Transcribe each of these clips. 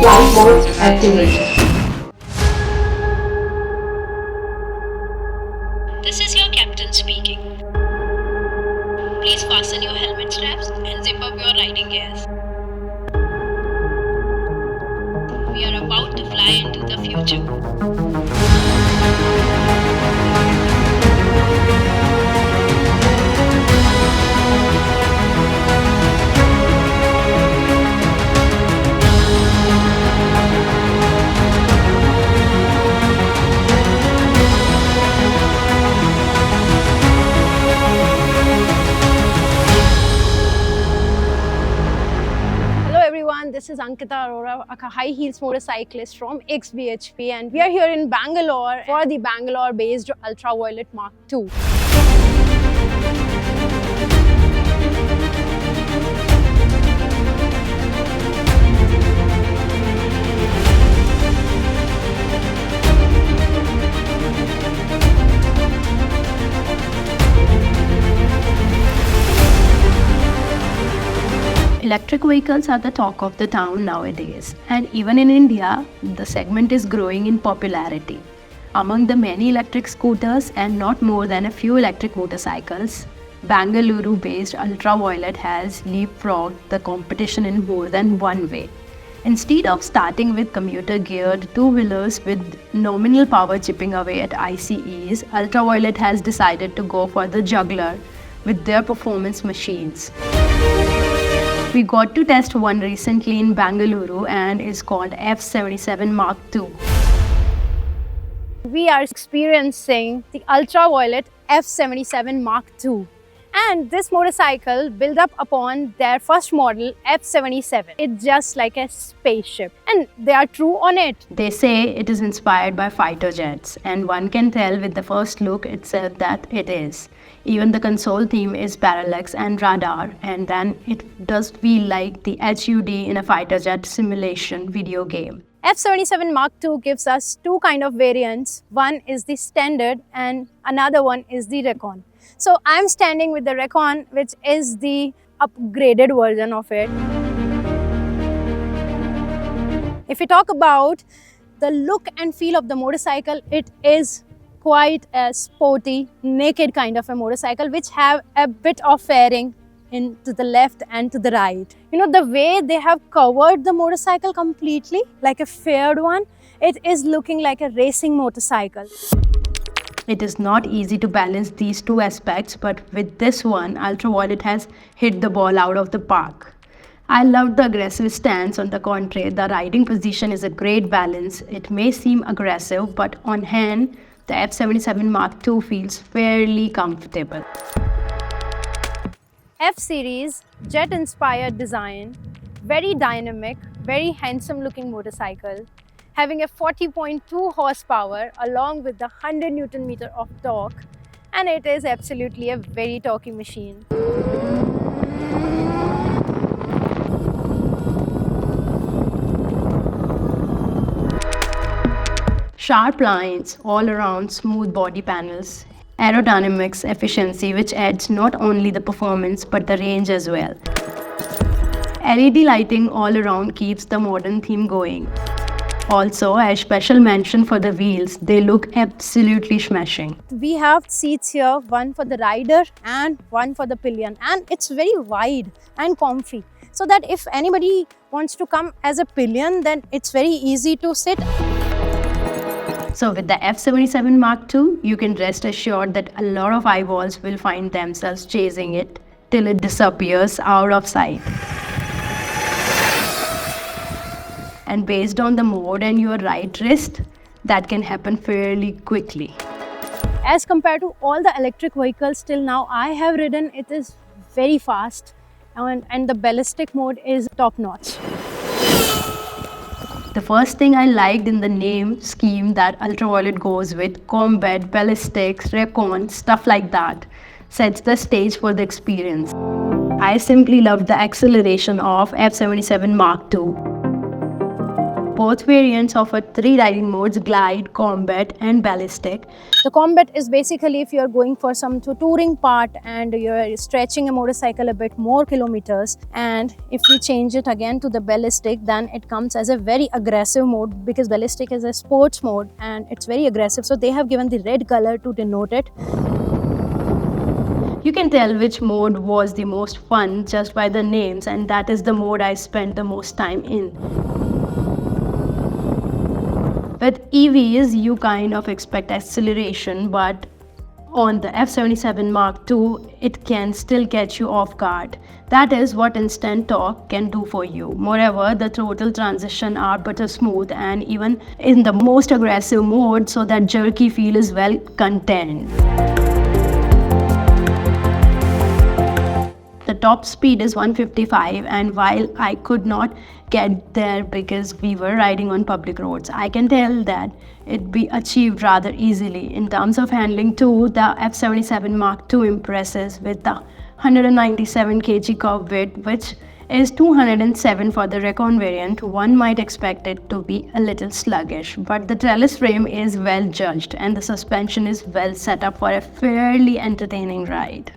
Flight mode activated. This is your captain speaking. Please fasten your helmet straps and zip up your riding gears. We are about to fly into the future. Hello everyone, this is Ankita Arora, a high heels motorcyclist from XBHP, and we are here in Bangalore for the Bangalore based Ultraviolet Mark II. Electric vehicles are the talk of the town nowadays, and even in India, the segment is growing in popularity. Among the many electric scooters and not more than a few electric motorcycles, Bangalore-based Ultraviolet has leapfrogged the competition in more than one way. Instead of starting with commuter-geared two-wheelers with nominal power chipping away at ICEs, Ultraviolet has decided to go for the juggler with their performance machines. We got to test one recently in Bangalore and is called F77 Mark II. We are experiencing the Ultraviolet F77 Mark II. And this motorcycle built up upon their first model F77. It's just like a spaceship, and they are true on it. They say it is inspired by fighter jets, and one can tell with the first look itself that it is. Even the console theme is parallax and radar, and then it does feel like the HUD in a fighter jet simulation video game. F77 Mark II gives us two kind of variants. One is the standard and another one is the Recon. So I'm standing with the Recon, which is the upgraded version of it. If we talk about the look and feel of the motorcycle, it is quite a sporty, naked kind of a motorcycle, which have a bit of fairing into the left and to the right. You know, the way they have covered the motorcycle completely, like a faired one, it is looking like a racing motorcycle. It is not easy to balance these two aspects, but with this one, Ultraviolet has hit the ball out of the park. I love the aggressive stance. On the contrary, the riding position is a great balance. It may seem aggressive, but on hand, the F77 Mark II feels fairly comfortable. F-Series, jet-inspired design, very dynamic, very handsome looking motorcycle, having a 40.2 horsepower along with the 100 Newton meter of torque, and it is absolutely a very torquey machine. Sharp lines all around, smooth body panels, aerodynamics, efficiency, which adds not only the performance but the range as well. LED lighting all around keeps the modern theme going. Also, a special mention for the wheels, they look absolutely smashing. We have seats here, one for the rider and one for the pillion, and it's very wide and comfy, so that if anybody wants to come as a pillion, then it's very easy to sit. So with the F77 Mark II, you can rest assured that a lot of eyeballs will find themselves chasing it till it disappears out of sight. And based on the mode and your right wrist, that can happen fairly quickly. As compared to all the electric vehicles till now I have ridden, it is very fast, and the ballistic mode is top notch. The first thing I liked in the name scheme that Ultraviolet goes with, combat, ballistics, recon, stuff like that, sets the stage for the experience. I simply loved the acceleration of F77 Mark II. Both variants offer 3 riding modes: glide, combat, and ballistic. The combat is basically if you're going for some touring part and you're stretching a motorcycle a bit more kilometers, and if we change it again to the ballistic, then it comes as a very aggressive mode, because ballistic is a sports mode and it's very aggressive. So they have given the red color to denote it. You can tell which mode was the most fun just by the names, and that is the mode I spent the most time in. With EVs, you kind of expect acceleration, but on the F77 Mark II, it can still catch you off guard. That is what instant torque can do for you. Moreover, the throttle transitions are butter smooth, and even in the most aggressive mode, so that jerky feel is well contained. The top speed is 155, and while I could not get there because we were riding on public roads, I can tell that it be achieved rather easily. In terms of handling too, the F77 Mark II impresses with the 197 kg curb weight, which is 207 for the Recon variant. One might expect it to be a little sluggish, but the trellis frame is well judged and the suspension is well set up for a fairly entertaining ride.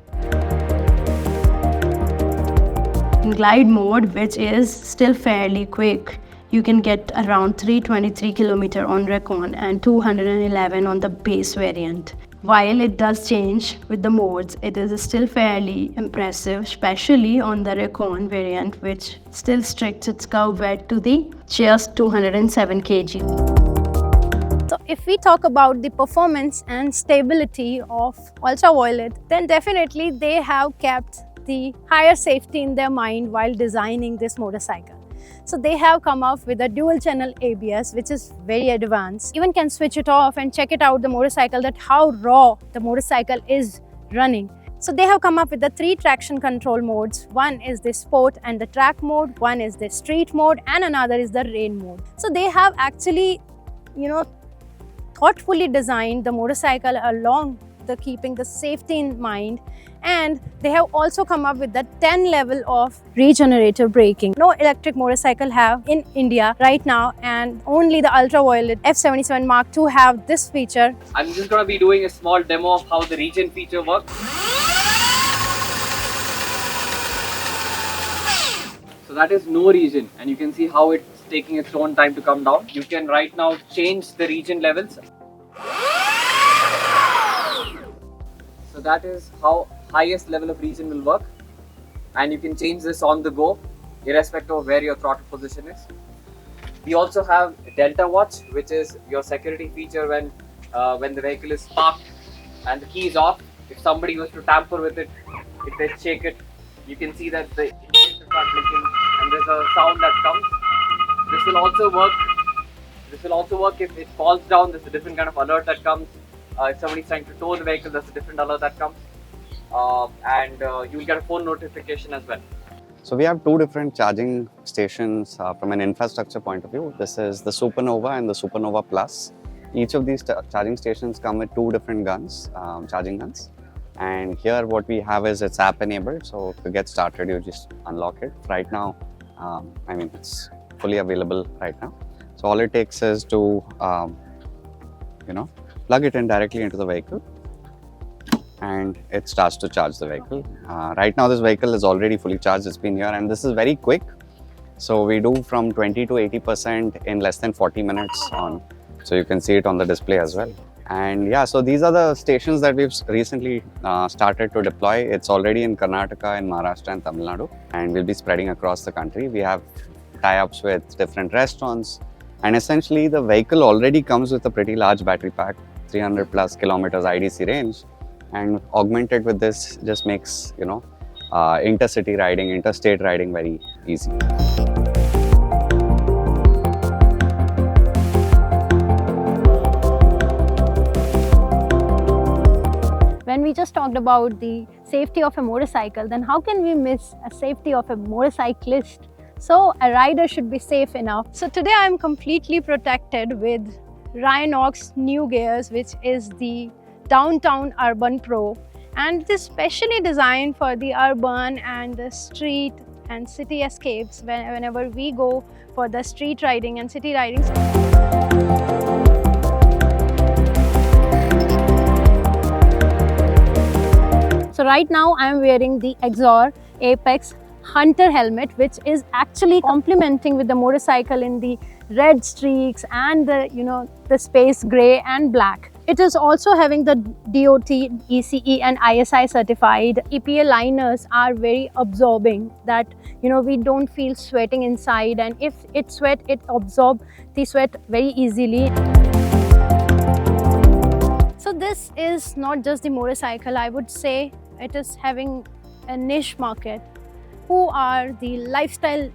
In glide mode, which is still fairly quick, you can get around 323 km on Recon and 211 on the base variant. While it does change with the modes, it is still fairly impressive, especially on the Recon variant, which still restricts its curb weight to the just 207 kg. So if we talk about the performance and stability of Ultraviolet, then definitely they have kept the higher safety in their mind while designing this motorcycle. So they have come up with a dual channel ABS, which is very advanced. Even can switch it off and check it out the motorcycle, that how raw the motorcycle is running. So they have come up with the 3 traction control modes. One is the sport and the track mode, one is the street mode, and another is the rain mode. So they have actually, thoughtfully designed the motorcycle along the keeping the safety in mind, and they have also come up with the 10 level of regenerative braking. No electric motorcycle have in India right now, and only the Ultraviolet F77 Mark II have this feature. I'm just going to be doing a small demo of how the regen feature works. So that is no regen, and you can see how it's taking its own time to come down. You can right now change the regen levels. So that is how highest level of regen will work, and you can change this on the go irrespective of where your throttle position is. We also have Delta Watch, which is your security feature when the vehicle is parked and the key is off. If somebody was to tamper with it, if they shake it, you can see that the indicators start blinking and there's a sound that comes. This will also work if it falls down. There's a different kind of alert that comes. If somebody's trying to tow the vehicle, there's a different alert that comes. And you'll get a phone notification as well. So we have 2 different charging stations from an infrastructure point of view. This is the Supernova and the Supernova Plus. Each of these charging stations come with 2 different guns, charging guns. And here what we have is it's app enabled. So to get started, you just unlock it. Right now, it's fully available right now. So all it takes is to, plug it in directly into the vehicle, and it starts to charge the vehicle. Right now this vehicle is already fully charged. It's been here, and this is very quick. So we do from 20 to 80% in less than 40 minutes on. So you can see it on the display as well. And yeah, so these are the stations that we've recently started to deploy. It's already in Karnataka, in Maharashtra and Tamil Nadu, and we'll be spreading across the country. We have tie-ups with different restaurants, and essentially the vehicle already comes with a pretty large battery pack, 300 plus kilometers IDC range, and augmented with this just makes intercity riding, interstate riding very easy. When we just talked about the safety of a motorcycle, then how can we miss a safety of a motorcyclist? So a rider should be safe enough. So today I'm completely protected with Rhinox New Gears, which is the Downtown Urban Pro, and it is specially designed for the urban and the street and city escapes whenever we go for the street riding and city riding. So right now I am wearing the Exor Apex Hunter helmet, which is actually complementing with the motorcycle in the red streaks and the space gray and black. It is also having the DOT, ECE and ISI certified. EPA liners are very absorbing, that we don't feel sweating inside, and if it sweat, it absorbs the sweat very easily. So this is not just the motorcycle, I would say it is having a niche market, who are the lifestyle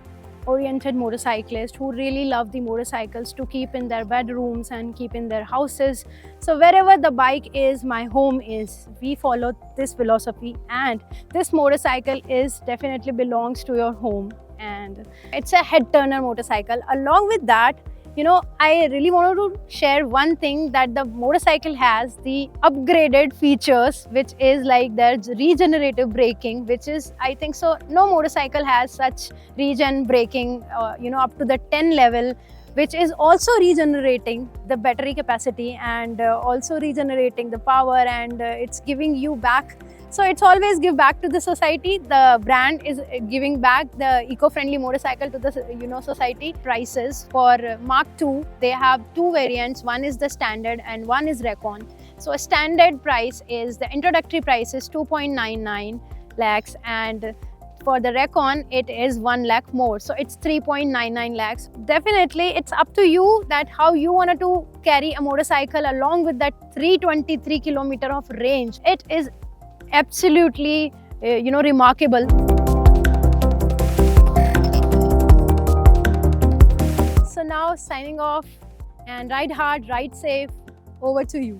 oriented motorcyclists who really love the motorcycles to keep in their bedrooms and keep in their houses. So wherever the bike is, my home is. We follow this philosophy, and this motorcycle is definitely belongs to your home, and it's a head turner motorcycle. Along with that, I really wanted to share one thing, that the motorcycle has the upgraded features, which is like there's regenerative braking, which is, I think so, no motorcycle has such regen braking, up to the 10 level, which is also regenerating the battery capacity and also regenerating the power, and it's giving you back. So it's always give back to the society. The brand is giving back the eco-friendly motorcycle to the society. Prices for Mark II, they have two variants. One is the standard and one is Recon. So a standard price is, the introductory price is 2.99 lakhs, and for the Recon it is 1 lakh more, so it's 3.99 lakhs. Definitely it's up to you that how you wanted to carry a motorcycle along with that 323 kilometer of range. It is absolutely remarkable. So now signing off, and ride hard, ride safe. Over to you.